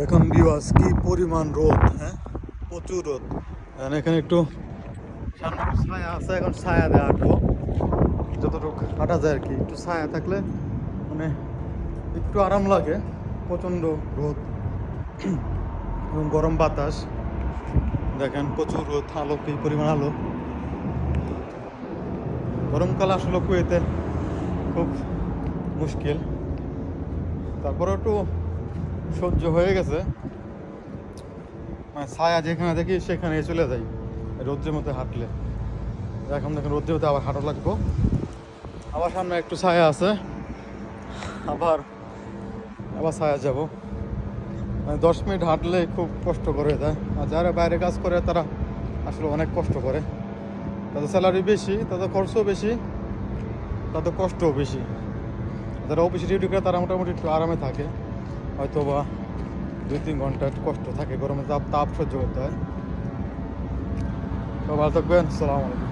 এখন ভিউয়ার্স কি পরিমাণ রোদ, হ্যাঁ প্রচুর রোদ। এখানে একটু সামনে ছায়া আছে, এখন ছায়া দিয়ে হাঁটবো যতটুকু হাঁটা যায় আর কি। একটু ছায়া থাকলে মানে একটু আরাম লাগে। প্রচণ্ড রোদ এবং গরম বাতাস, দেখেন প্রচুর রোদ, আলো কি পরিমাণ আলো। গরমকাল আসলে কুয়েতে খুব মুশকিল, তারপরে একটু সহ্য হয়ে গেছে। মানে ছায়া যেখানে দেখি সেখানে চলে যাই রোদ্রের মধ্যে হাঁটলে। এখন দেখেন রোদ্রের মধ্যে আবার হাঁটা লাগবো, আবার সামনে একটু ছায়া আছে, আবার আবার ছায়া যাব। মানে 10 মিনিট হাঁটলে খুব কষ্ট করে দেয়। আর যারা বাইরে কাজ করে তারা আসলে অনেক কষ্ট করে, তাদের স্যালারি বেশি, তাদের খরচও বেশি, তাদের কষ্টও বেশি। যারা অফিসে ডিউটি করে তারা মোটামুটি একটু আরামে থাকে, হয়তো বা 2-3 ঘন্টা একটু কষ্ট থাকে, গরমে তাপ সহ্য করতে হয়। তো ভালো থাকবেন, আসসালামু আলাইকুম।